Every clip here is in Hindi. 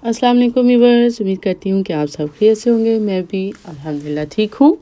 अस्सलाम वालेकुम व्यूअर्स, उम्मीद करती हूँ कि आप सब खैरियत से होंगे। मैं भी अल्हम्दुलिल्लाह ठीक हूँ,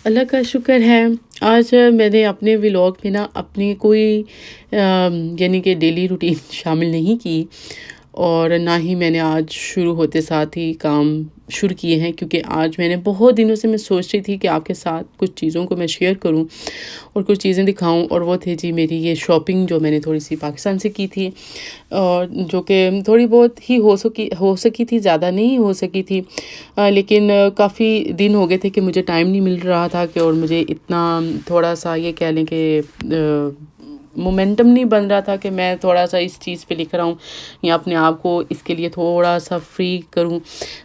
अल्लाह का शुक्र है। आज मैंने अपने व्लॉग में ना अपनी कोई यानी कि डेली रूटीन शामिल नहीं की और ना ही मैंने आज शुरू होते साथ ही काम शुरू किए हैं, क्योंकि आज मैंने बहुत दिनों से मैं सोच रही थी कि आपके साथ कुछ चीज़ों को मैं शेयर करूं और कुछ चीज़ें दिखाऊं। और वो थे जी मेरी ये शॉपिंग जो मैंने थोड़ी सी पाकिस्तान से की थी, और जो कि थोड़ी बहुत ही हो सकी थी, ज़्यादा नहीं हो सकी थी। लेकिन काफ़ी दिन हो गए थे कि मुझे टाइम नहीं मिल रहा था कि, और मुझे इतना थोड़ा सा ये कह लें कि मोमेंटम नहीं बन रहा था कि मैं थोड़ा सा इस चीज़ पे लिख रहा हूँ या अपने आप को इसके लिए थोड़ा सा फ्री करूँ।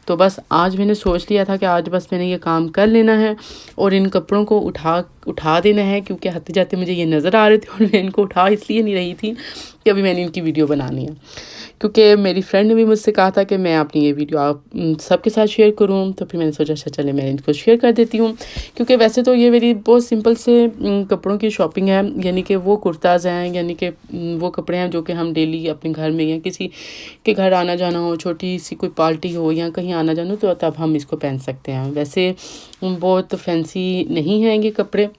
तो बस आज मैंने सोच लिया था कि आज बस मैंने ये काम कर लेना है और इन कपड़ों को उठा देना है, क्योंकि आते जाते मुझे ये नज़र आ रहे थे और मैं इनको उठा इसलिए नहीं रही थी कि अभी मैंने इनकी वीडियो बनानी है, क्योंकि मेरी फ्रेंड ने भी मुझसे कहा था कि मैं अपनी ये वीडियो आप सबके साथ शेयर करूं। तो फिर मैंने सोचा अच्छा चले मैं इनको शेयर कर देती हूं, क्योंकि वैसे तो ये मेरी बहुत सिंपल से कपड़ों की शॉपिंग है, यानी कि वो कुर्ताज़ हैं, यानी कि वो कपड़े हैं जो कि हम डेली अपने घर में या किसी के घर आना जाना हो, छोटी सी कोई पार्टी हो या कहीं आना जाना हो, तो तब हम इसको पहन सकते हैं। वैसे बहुत फैंसी नहीं हैं ये कपड़े,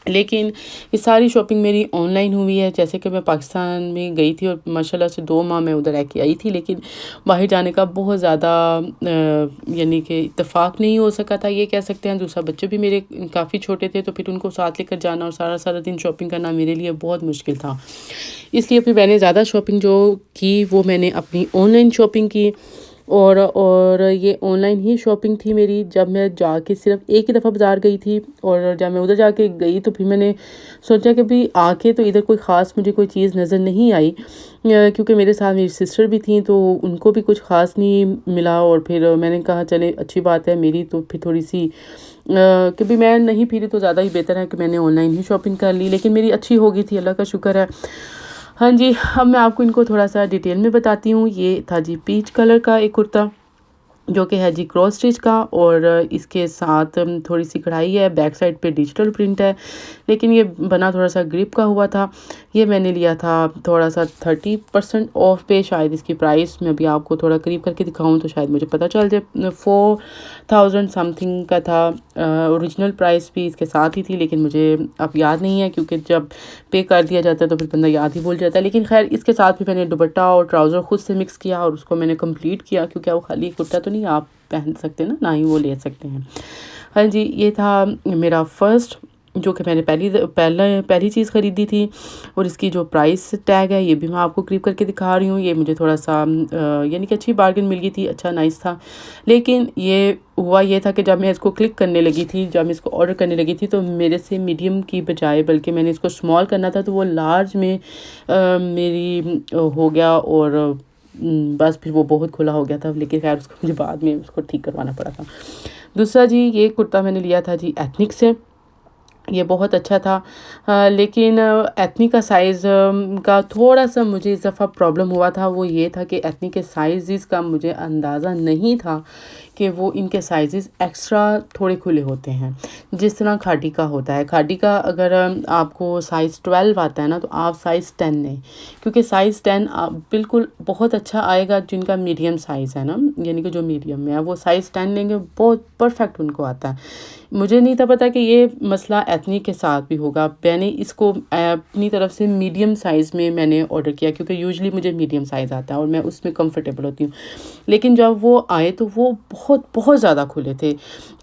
लेकिन ये सारी शॉपिंग मेरी ऑनलाइन हुई है। जैसे कि मैं पाकिस्तान में गई थी और माशाल्लाह से 2 माह मैं उधर रह के आई थी, लेकिन बाहर जाने का बहुत ज़्यादा यानी कि इत्तेफाक नहीं हो सका था, ये कह सकते हैं। दूसरा बच्चे भी मेरे काफ़ी छोटे थे, तो फिर उनको साथ लेकर जाना और सारा सारा दिन शॉपिंग करना मेरे लिए बहुत मुश्किल था। इसलिए फिर मैंने ज़्यादा शॉपिंग जो की वो मैंने अपनी ऑनलाइन शॉपिंग की। और ये ऑनलाइन ही शॉपिंग थी मेरी। जब मैं जाके सिर्फ एक ही दफ़ा बाज़ार गई थी, और जब मैं उधर जाके गई तो फिर मैंने सोचा कि भाई आके तो इधर कोई ख़ास मुझे कोई चीज़ नज़र नहीं आई, क्योंकि मेरे साथ मेरी सिस्टर भी थी तो उनको भी कुछ ख़ास नहीं मिला। और फिर मैंने कहा चले अच्छी बात है मेरी, तो फिर थोड़ी सी कि भी मैं नहीं फिरी तो ज़्यादा ही बेहतर है कि मैंने ऑनलाइन ही शॉपिंग कर ली, लेकिन मेरी अच्छी हो गई थी, अल्लाह का शुक्र है। हाँ जी, अब मैं आपको इनको थोड़ा सा डिटेल में बताती हूँ। ये था जी पीच कलर का एक कुर्ता, जो कि है जी क्रॉस स्टिच का, और इसके साथ थोड़ी सी कढ़ाई है, बैक साइड पे डिजिटल प्रिंट है, लेकिन ये बना थोड़ा सा ग्रिप का हुआ था। ये मैंने लिया था थोड़ा सा 30% ऑफ पे। शायद इसकी प्राइस मैं अभी आपको थोड़ा करीब करके दिखाऊं तो शायद मुझे पता चल जाए। 4000 समथिंग का था। ओरिजिनल प्राइस भी इसके साथ ही थी, लेकिन मुझे अब याद नहीं है, क्योंकि जब पे कर दिया जाता है तो फिर बंदा याद ही भूल जाता है। लेकिन खैर इसके साथ भी मैंने दुपट्टा और ट्राउज़र खुद से मिक्स किया और उसको मैंने कंप्लीट किया, क्योंकि वो खाली कुर्ता तो नहीं आप पहन सकते ना ही वो ले सकते हैं। हाँ जी, ये था मेरा फर्स्ट जो कि मैंने पहली चीज़ ख़रीदी थी। और इसकी जो प्राइस टैग है ये भी मैं आपको करीब करके दिखा रही हूँ। ये मुझे थोड़ा सा यानी कि अच्छी बार्गेन मिल गई थी, अच्छा नाइस था। लेकिन ये हुआ ये था कि जब मैं इसको क्लिक करने लगी थी, जब मैं इसको ऑर्डर करने लगी थी, तो मेरे से मीडियम की बजाय बल्कि मैंने इसको स्मॉल करना था, तो वो लार्ज में मेरी हो गया। और बस फिर वो बहुत खुला हो गया था, लेकिन खैर उसको मुझे बाद में उसको ठीक करवाना पड़ा था। दूसरा जी ये कुर्ता मैंने लिया था जी एथनिक से। ये बहुत अच्छा था, लेकिन एथनिक का साइज़ का थोड़ा सा मुझे इस दफ़ा प्रॉब्लम हुआ था। वो ये था कि एथनिक के साइज़ का मुझे अंदाज़ा नहीं था कि वो इनके साइज़ एक्स्ट्रा थोड़े खुले होते हैं, जिस तरह खादी का होता है। खादी का अगर आपको साइज़ 12 आता है ना, तो आप साइज़ 10 लें, क्योंकि साइज़ 10 आप बिल्कुल बहुत अच्छा आएगा। जिनका मीडियम साइज़ है ना, यानी कि जो मीडियम में है, वो साइज़ 10 लेंगे, बहुत परफेक्ट उनको आता है। मुझे नहीं था पता कि ये मसला एथनिक के साथ भी होगा। मैंने इसको अपनी तरफ से मीडियम साइज़ में मैंने ऑर्डर किया, क्योंकि यूजुअली मुझे मीडियम साइज़ आता है और मैं उसमें कंफर्टेबल होती हूँ। लेकिन जब वो आए तो वो बहुत बहुत ज़्यादा खुले थे,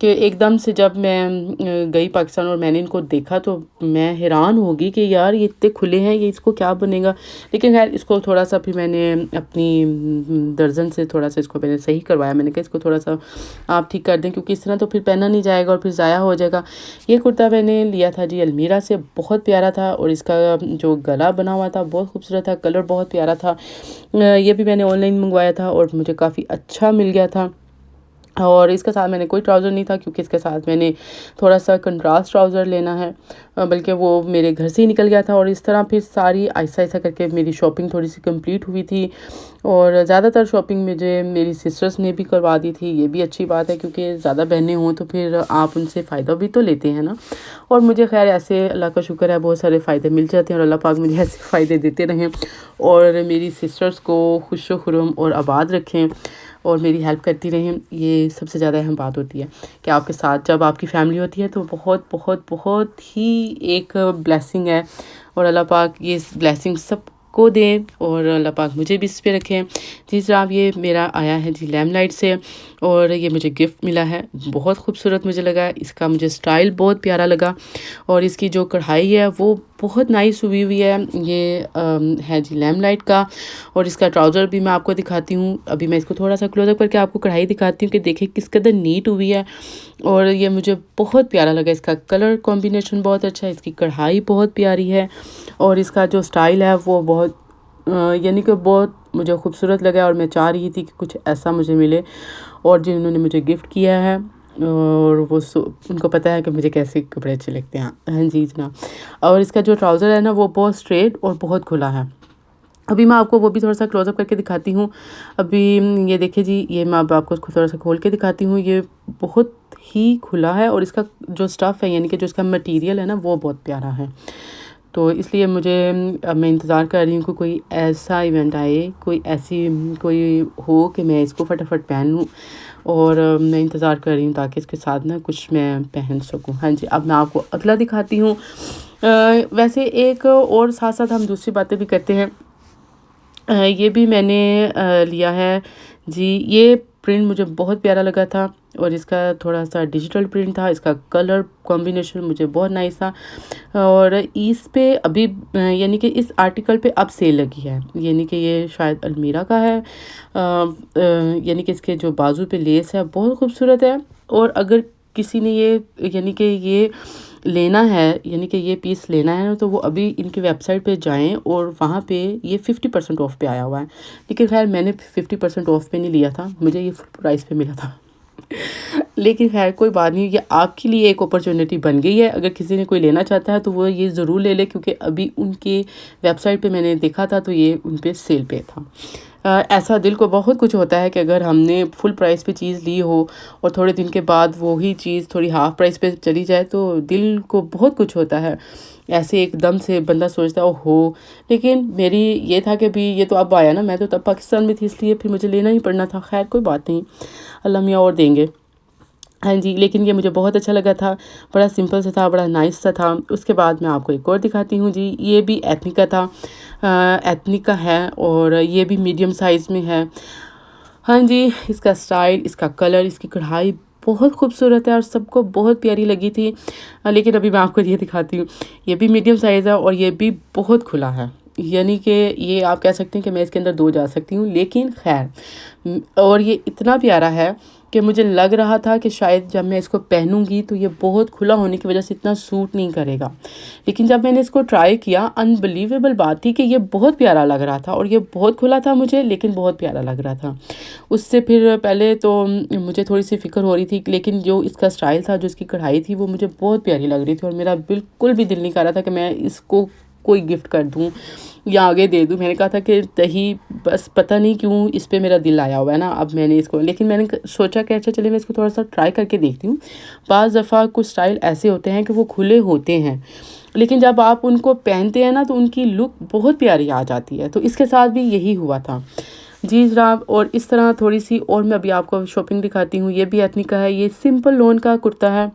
कि एकदम से जब मैं गई पाकिस्तान और मैंने इनको देखा तो मैं हैरान हो गई कि यार ये इतने खुले हैं, ये इसको क्या बनेगा। लेकिन खैर इसको थोड़ा सा फिर मैंने अपनी दर्जन से थोड़ा सा इसको मैंने सही करवाया। मैंने कहा इसको थोड़ा सा आप ठीक कर दें, क्योंकि इस तरह तो फिर पहना नहीं जाएगा और फिर ज़ाया हो जाएगा। ये कुर्ता मैंने लिया था जी अलमीरा से, बहुत प्यारा था, और इसका जो गला बना हुआ था बहुत खूबसूरत था, कलर बहुत प्यारा था। ये भी मैंने ऑनलाइन मंगवाया था और मुझे काफ़ी अच्छा मिल गया था। और इसके साथ मैंने कोई ट्राउज़र नहीं था, क्योंकि इसके साथ मैंने थोड़ा सा कंट्रास्ट ट्राउज़र लेना है, बल्कि वो मेरे घर से ही निकल गया था। और इस तरह फिर सारी आहिस्ता आहिस्ता करके मेरी शॉपिंग थोड़ी सी कंप्लीट हुई थी। और ज़्यादातर शॉपिंग मुझे मेरी सिस्टर्स ने भी करवा दी थी। ये भी अच्छी बात है, क्योंकि ज़्यादा बहनें हों तो फिर आप उनसे फ़ायदा भी तो लेते हैं ना। और मुझे खैर ऐसे अल्लाह का शुक्र है बहुत सारे फ़ायदे मिल जाते हैं, और अल्लाह पाक मुझे ऐसे फ़ायदे देते रहें और मेरी सिस्टर्स को खुश खुर्रम और आबाद रखें। और मेरी हेल्प करती रहें। ये सबसे ज़्यादा अहम बात होती है कि आपके साथ जब आपकी फैमिली होती है तो बहुत बहुत बहुत ही एक ब्लेसिंग है, और अल्लाह पाक ये ब्लेसिंग सबको दें और अल्लाह पाक मुझे भी इस पे रखें। जी जनाब, ये मेरा आया है जी लैमलाइट से, और ये मुझे गिफ्ट मिला है, बहुत खूबसूरत मुझे लगा। इसका मुझे स्टाइल बहुत प्यारा लगा, और इसकी जो कढ़ाई है वो बहुत नाइस हुई हुई है। ये है जी लैमलाइट का, और इसका ट्राउज़र भी मैं आपको दिखाती हूँ। अभी मैं इसको थोड़ा सा क्लोजअप करके आपको कढ़ाई दिखाती हूँ कि देखिए किस कदर नीट हुई है, और ये मुझे बहुत प्यारा लगा। इसका कलर कॉम्बिनेशन बहुत अच्छा है, इसकी कढ़ाई बहुत प्यारी है, और इसका जो स्टाइल है वो बहुत यानी कि बहुत मुझे खूबसूरत लगा, और मैं चाह रही थी कि कुछ ऐसा मुझे मिले। और जिन्होंने मुझे गिफ्ट किया है और वो उनको पता है कि मुझे कैसे कपड़े अच्छे लगते हैं। हाँ जी जनाब, और इसका जो ट्राउज़र है ना वो बहुत स्ट्रेट और बहुत खुला है। अभी मैं आपको वो भी थोड़ा सा क्लोजअप करके दिखाती हूँ। अभी ये देखिए जी, ये मैं अब आपको थोड़ा सा खोल के दिखाती हूँ। ये बहुत ही खुला है, और इसका जो स्टफ़ है यानी कि जो इसका मटेरियल है ना वो बहुत प्यारा है। तो इसलिए मुझे अब मैं इंतज़ार कर रही हूँ कि कोई ऐसा इवेंट आए, कोई ऐसी कोई हो कि मैं इसको फटाफट पहन लूँ, और मैं इंतज़ार कर रही हूँ ताकि इसके साथ ना कुछ मैं पहन सकूँ। हाँ जी, अब मैं आपको अगला दिखाती हूँ। वैसे एक और साथ साथ हम दूसरी बातें भी करते हैं। ये भी मैंने लिया है जी। ये प्रिंट मुझे बहुत प्यारा लगा था, और इसका थोड़ा सा डिजिटल प्रिंट था। इसका कलर कॉम्बिनेशन मुझे बहुत नाइस था, और इस पे अभी यानी कि इस आर्टिकल पे अब सेल लगी है। यानी कि ये शायद अलमीरा का है। यानी कि इसके जो बाजू पे लेस है बहुत खूबसूरत है, और अगर किसी ने ये यानी कि ये लेना है, यानी कि ये पीस लेना है, तो वो अभी इनकी वेबसाइट पे जाएं, और वहाँ पे ये 50% ऑफ पे आया हुआ है। लेकिन खैर मैंने 50% ऑफ पे नहीं लिया था, मुझे ये फुल प्राइस पे मिला था। लेकिन खैर कोई बात नहीं, ये आपके लिए एक अपॉर्चुनिटी बन गई है। अगर किसी ने कोई लेना चाहता है तो वो ये ज़रूर ले ले, क्योंकि अभी उनके वेबसाइट पे मैंने देखा था तो ये उन पे सेल पे था। ऐसा दिल को बहुत कुछ होता है कि अगर हमने फुल प्राइस पे चीज़ ली हो और थोड़े दिन के बाद वही चीज़ थोड़ी हाफ़ प्राइस पे चली जाए, तो दिल को बहुत कुछ होता है। ऐसे एकदम से बंदा सोचता है ओहो। लेकिन मेरी ये था कि अभी ये तो अब आया ना, मैं तो तब पाकिस्तान में थी इसलिए फिर मुझे लेना ही पड़ना था। खैर कोई बात नहीं, अल्लाह मियाँ और देंगे। हाँ जी, लेकिन ये मुझे बहुत अच्छा लगा था, बड़ा सिंपल सा था, बड़ा नाइस सा था। उसके बाद मैं आपको एक और दिखाती हूँ जी। ये भी एथनिक का था, एथनिक का है, और ये भी मीडियम साइज़ में है। हाँ जी, इसका स्टाइल, इसका कलर, इसकी कढ़ाई बहुत खूबसूरत है और सबको बहुत प्यारी लगी थी। लेकिन अभी मैं आपको ये दिखाती हूँ। ये भी मीडियम साइज़ है, और ये भी बहुत खुला है। यानी कि ये आप कह सकते हैं कि मैं इसके अंदर 2 जा सकती हूँ, लेकिन खैर और ये इतना प्यारा है कि मुझे लग रहा था कि शायद जब मैं इसको पहनूंगी तो ये बहुत खुला होने की वजह से इतना सूट नहीं करेगा। लेकिन जब मैंने इसको ट्राई किया, अनबिलीवेबल बात थी कि ये बहुत प्यारा लग रहा था, और ये बहुत खुला था मुझे, लेकिन बहुत प्यारा लग रहा था। उससे फिर पहले तो मुझे थोड़ी सी फ़िक्र हो रही थी, लेकिन जो इसका स्टाइल था, जो इसकी कढ़ाई थी, वो मुझे बहुत प्यारी लग रही थी, और मेरा बिल्कुल भी दिल नहीं कर रहा था कि मैं इसको कोई गिफ्ट कर दूँ या आगे दे दूँ। मैंने कहा था कि दही, बस पता नहीं क्यों इस पे मेरा दिल आया हुआ है ना, अब मैंने इसको, लेकिन मैंने सोचा कि अच्छा चलिए मैं इसको थोड़ा सा ट्राई करके देखती हूँ। बाज़ दफ़ा कुछ स्टाइल ऐसे होते हैं कि वो खुले होते हैं, लेकिन जब आप उनको पहनते हैं ना तो उनकी लुक बहुत प्यारी आ जाती है। तो इसके साथ भी यही हुआ था जी जनाब। और इस तरह थोड़ी सी और मैं अभी आपको शॉपिंग दिखाती हूँ। ये भी एथनिक का है, ये सिंपल लॉन का कुर्ता है।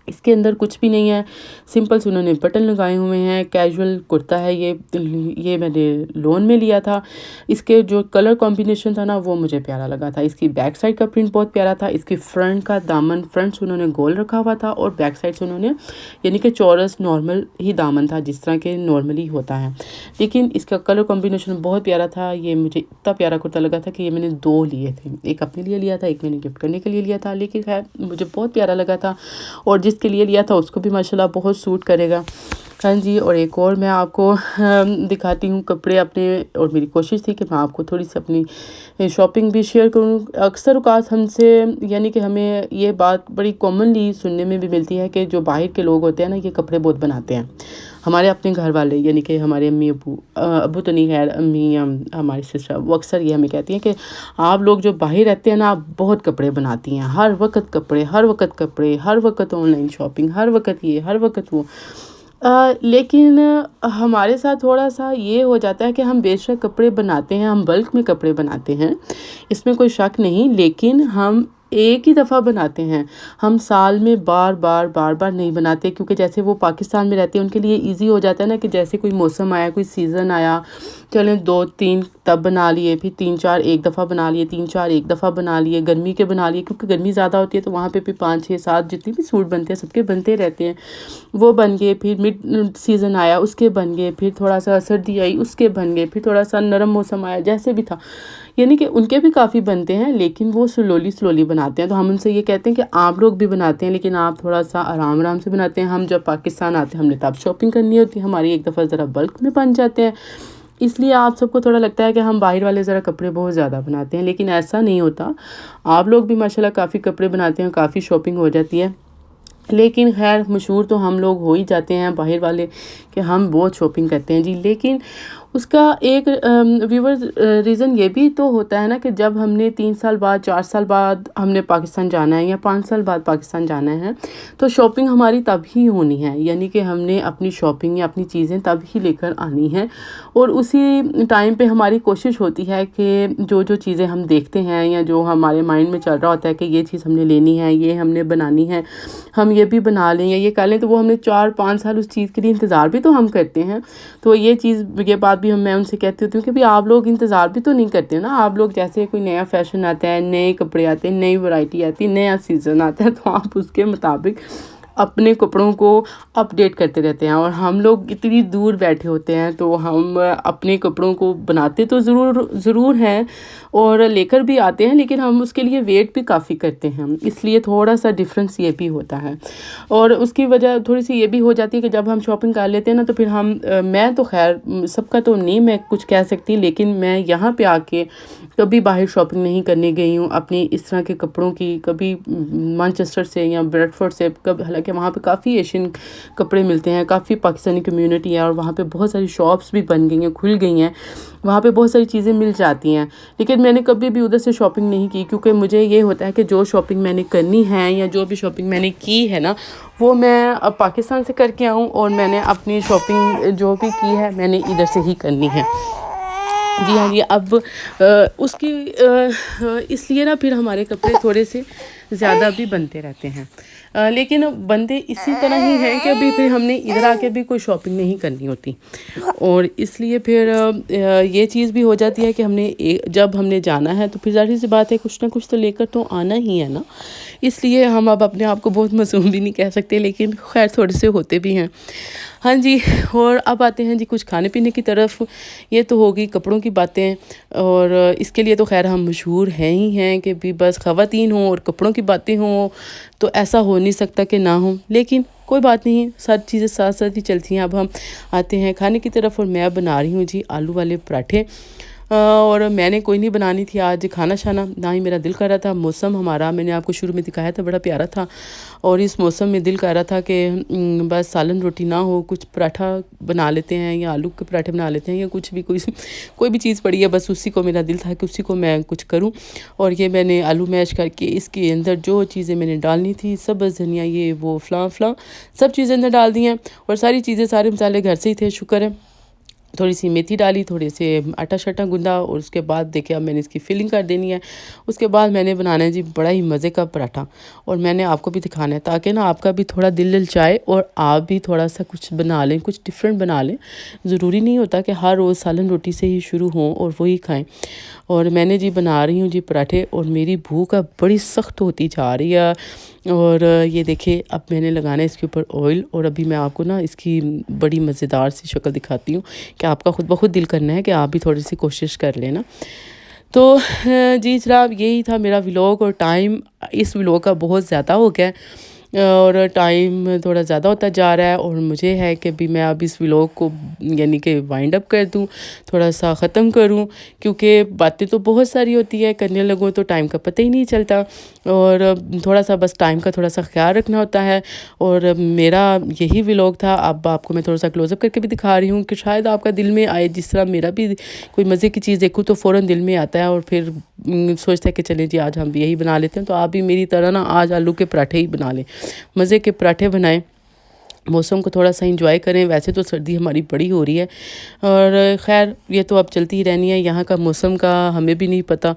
इसके अंदर कुछ भी नहीं है, सिंपल से उन्होंने बटन लगाए हुए हैं, कैजुअल कुर्ता है ये मैंने लोन में लिया था। इसके जो कलर कॉम्बिनेशन था ना वो मुझे प्यारा लगा था। इसकी बैक साइड का प्रिंट बहुत प्यारा था। इसकी फ्रंट का दामन, फ्रंट से उन्होंने गोल रखा हुआ था, और बैक साइड से उन्होंने यानी कि चौरस नॉर्मल ही दामन था, जिस तरह के नॉर्मली होता है। लेकिन इसका कलर कॉम्बिनेशन बहुत प्यारा था। ये मुझे इतना प्यारा कुर्ता लगा था कि ये मैंने 2 लिए थे, एक अपने लिए लिया था, एक मैंने गिफ्ट करने के लिए लिया था। लेकिन खैर मुझे बहुत प्यारा लगा था, और जिसके लिए लिया था उसको भी माशाल्लाह बहुत सूट करेगा। हाँ जी, और एक और मैं आपको दिखाती हूँ कपड़े अपने, और मेरी कोशिश थी कि मैं आपको थोड़ी सी अपनी शॉपिंग भी शेयर करूँ। अक्सर औक़ात हमसे यानी कि हमें ये बात बड़ी कॉमनली सुनने में भी मिलती है कि जो बाहर के लोग होते हैं ना, ये कपड़े बहुत बनाते हैं। हमारे अपने घर वाले यानी कि हमारे अम्मी अब्बू, अब्बू तो नहीं, खैर अम्मी, हमारी सिस्टर, वो अक्सर ये हमें कहती हैं कि आप लोग जो बाहर रहते हैं ना, आप बहुत कपड़े बनाती हैं, हर वक्त कपड़े, हर वक्त कपड़े, हर वक्त ऑनलाइन शॉपिंग, हर वक्त ये, हर वक्त वो। लेकिन हमारे साथ थोड़ा-सा ये हो जाता है कि हम बेशक कपड़े बनाते हैं, हम बल्क में कपड़े बनाते हैं, इसमें कोई शक नहीं, लेकिन हम एक ही दफ़ा बनाते हैं। हम साल में बार-बार नहीं बनाते, क्योंकि जैसे वो पाकिस्तान में रहते हैं, उनके लिए ईज़ी हो जाता है ना कि जैसे कोई मौसम आया, कोई सीज़न आया, चलें 2-3 तब बना लिए, फिर 3-4 एक दफ़ा बना लिए, 3-4 एक दफ़ा बना लिए, गर्मी के बना लिए, क्योंकि गर्मी ज़्यादा होती है तो वहाँ पे भी 5, 6, 7 जितने भी सूट बनते हैं, सबके बनते रहते हैं। वो बन गए, फिर मिड सीज़न आया उसके बन गए, फिर थोड़ा-सा सर्दी आई उसके बन गए, फिर थोड़ा-सा नरम मौसम आया, जैसे भी था। यानी कि उनके भी काफ़ी बनते हैं, लेकिन वो स्लोली बनाते हैं। तो हम उनसे ये कहते हैं कि आप लोग भी बनाते हैं, लेकिन आप थोड़ा-सा आराम-आराम से बनाते हैं। हम जब पाकिस्तान आते हैं, हमने तब शॉपिंग करनी होती है, हमारी एक दफ़ा ज़रा बल्क में बन जाते हैं। इसलिए आप सबको थोड़ा लगता है कि हम बाहर वाले ज़रा कपड़े बहुत ज़्यादा बनाते हैं, लेकिन ऐसा नहीं होता। आप लोग भी माशाल्लाह काफ़ी कपड़े बनाते हैं, काफ़ी शॉपिंग हो जाती है। लेकिन ख़ैर मशहूर तो हम लोग हो ही जाते हैं बाहर वाले कि हम बहुत शॉपिंग करते हैं जी। लेकिन उसका एक रीज़न ये भी तो होता है ना कि जब हमने 3 साल बाद 4 साल बाद हमने पाकिस्तान जाना है या 5 साल बाद पाकिस्तान जाना है, तो शॉपिंग हमारी तब ही होनी है। यानी कि हमने अपनी शॉपिंग या अपनी चीज़ें तब ही लेकर आनी हैं, और उसी टाइम पे हमारी कोशिश होती है कि जो चीज़ें हम देखते हैं या जो हमारे माइंड में चल रहा होता है कि ये चीज़ हमने लेनी है, ये हमने बनानी है, हम ये भी बना लें या ये कर लें, तो वो हमने 4-5 साल उस चीज़ के लिए इंतज़ार भी तो हम करते हैं। तो ये बात भी मैं उनसे कहती होती हूँ कि भाई आप लोग इंतज़ार भी तो नहीं करते ना। आप लोग जैसे कोई नया फ़ैशन आता है, नए कपड़े आते हैं, नई वैरायटी आती है, नया सीज़न आता है, तो आप उसके मुताबिक अपने कपड़ों को अपडेट करते रहते हैं। और हम लोग इतनी दूर बैठे होते हैं, तो हम अपने कपड़ों को बनाते तो ज़रूर हैं और लेकर भी आते हैं, लेकिन हम उसके लिए वेट भी काफ़ी करते हैं, इसलिए थोड़ा-सा डिफ़रेंस ये भी होता है। और उसकी वजह थोड़ी-सी ये भी हो जाती है कि जब हम शॉपिंग कर लेते हैं ना, तो फिर मैं तो ख़ैर सबका तो नहीं मैं कुछ कह सकती, लेकिन मैं यहाँ पे आके कभी बाहर शॉपिंग नहीं करने गई हूँ अपने इस तरह के कपड़ों की, कभी मैनचेस्टर से या ब्रेडफोर्ड से, कब हालाँकि वहाँ पे काफ़ी एशियन कपड़े मिलते हैं, काफ़ी पाकिस्तानी कम्युनिटी है और वहाँ पे बहुत सारी शॉप्स भी बन गई हैं, खुल गई हैं, वहाँ पे बहुत सारी चीज़ें मिल जाती हैं। लेकिन मैंने कभी भी उधर से शॉपिंग नहीं की, क्योंकि मुझे ये होता है कि जो शॉपिंग मैंने करनी है या जो भी शॉपिंग मैंने की है ना, वो मैं अब पाकिस्तान से करके आऊँ, और मैंने अपनी शॉपिंग जो भी की है मैंने इधर से ही करनी है। जी हाँ जी। अब इसलिए ना फिर हमारे कपड़े थोड़े से ज़्यादा भी बनते रहते हैं, लेकिन बनते इसी तरह ही हैं कि अभी फिर हमने इधर आके भी कोई शॉपिंग नहीं करनी होती, और इसलिए फिर ये चीज़ भी हो जाती है कि जब हमने जाना है तो फिर ज़ाहिर सी बात है कुछ ना कुछ तो लेकर तो आना ही है ना। इसलिए हम अब अपने आप को बहुत मासूम भी नहीं कह सकते, लेकिन खैर थोड़े से होते भी हैं। हाँ जी। और अब आते हैं जी कुछ खाने पीने की तरफ। ये तो हो गई कपड़ों की बातें, और इसके लिए तो खैर हम मशहूर हैं ही हैं कि भी बस ख़वातीन हों और कपड़ों की बातें हों, तो ऐसा हो नहीं सकता कि ना हो। लेकिन कोई बात नहीं, सारी चीज़ें साथ साथ ही चलती हैं। अब हम आते हैं खाने की तरफ, और मैं बना रही हूँ जी आलू वाले पराठे। और मैंने कोई नहीं बनानी थी आज खाना शाना, ना ही मेरा दिल कर रहा था। मौसम हमारा मैंने आपको शुरू में दिखाया था बड़ा प्यारा था, और इस मौसम में दिल कर रहा था कि बस सालन रोटी ना हो, कुछ पराठा बना लेते हैं या आलू के पराठे बना लेते हैं, या कुछ भी कोई भी चीज़ पड़ी है, बस उसी को मेरा दिल था कि उसी को मैं कुछ करूं। और ये मैंने आलू मैश करके इसके अंदर जो चीज़ें मैंने डालनी थी, सब्ज़ धनिया ये वो फलां सब चीज़ें अंदर डाल दी हैं, और सारी चीज़ें सारे मसाले घर से ही थे, शुक्र है। थोड़ी सी मेथी डाली, थोड़े से आटा शटा गूंदा, और उसके बाद देखिए अब मैंने इसकी फिलिंग कर देनी है। उसके बाद मैंने बनाना है जी बड़ा ही मज़े का पराठा, और मैंने आपको भी दिखाना है ताकि ना आपका भी थोड़ा दिल ललचाए और आप भी थोड़ा सा कुछ बना लें, कुछ डिफरेंट बना लें। ज़रूरी नहीं होता कि हर रोज़ सालन रोटी से ही शुरू हों और वही खाएं। और मैंने जी बना रही हूँ जी पराठे, और मेरी भूख अब बड़ी सख्त होती जा रही है। और ये देखिए अब मैंने लगाना है इसके ऊपर ऑयल, और अभी मैं आपको ना इसकी बड़ी मज़ेदार सी शक्ल दिखाती हूँ कि आपका खुद ब खुद दिल करना है कि आप भी थोड़ी सी कोशिश कर लेना। तो जी जनाब यही था मेरा व्लॉग, और टाइम इस व्लॉग का बहुत ज़्यादा हो गया है, और टाइम थोड़ा ज़्यादा होता जा रहा है, और मुझे है कि भी मैं अब इस व्लॉग को यानी कि वाइंड अप कर दूं, थोड़ा सा ख़त्म करूं, क्योंकि बातें तो बहुत सारी होती है, करने लगो तो टाइम का पता ही नहीं चलता, और थोड़ा सा बस टाइम का थोड़ा सा ख्याल रखना होता है। और मेरा यही व्लॉग था। अब आपको मैं थोड़ा सा क्लोज़अप करके भी दिखा रही हूँ कि शायद आपका दिल में आए, जिस तरह मेरा भी कोई मज़े की चीज़ देखूँ तो फ़ौरन दिल में आता है, और फिर सोचता है कि चलें जी आज हम भी यही बना लेते हैं। तो आप भी मेरी तरह ना आज आलू के पराठे ही बना लें, मज़े के पराठे बनाएं, मौसम को थोड़ा सा एंजॉय करें। वैसे तो सर्दी हमारी बड़ी हो रही है और ख़ैर ये तो अब चलती ही रहनी है। यहाँ का मौसम का हमें भी नहीं पता,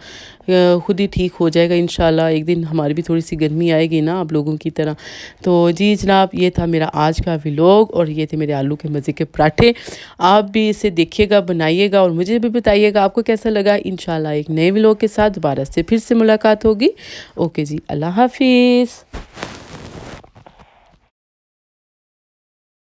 खुद ही ठीक हो जाएगा इंशाल्लाह। एक दिन हमारी भी थोड़ी सी गर्मी आएगी ना आप लोगों की तरह। तो जी जनाब, ये था मेरा आज का व्लॉग और ये थे मेरे आलू के मज़े के पराठे। आप भी इसे देखिएगा, बनाइएगा और मुझे भी बताइएगा आपको कैसा लगा। इंशाल्लाह एक नए व्लॉग के साथ दोबारा से फिर से मुलाकात होगी। ओके जी, अल्लाह हाफिज़।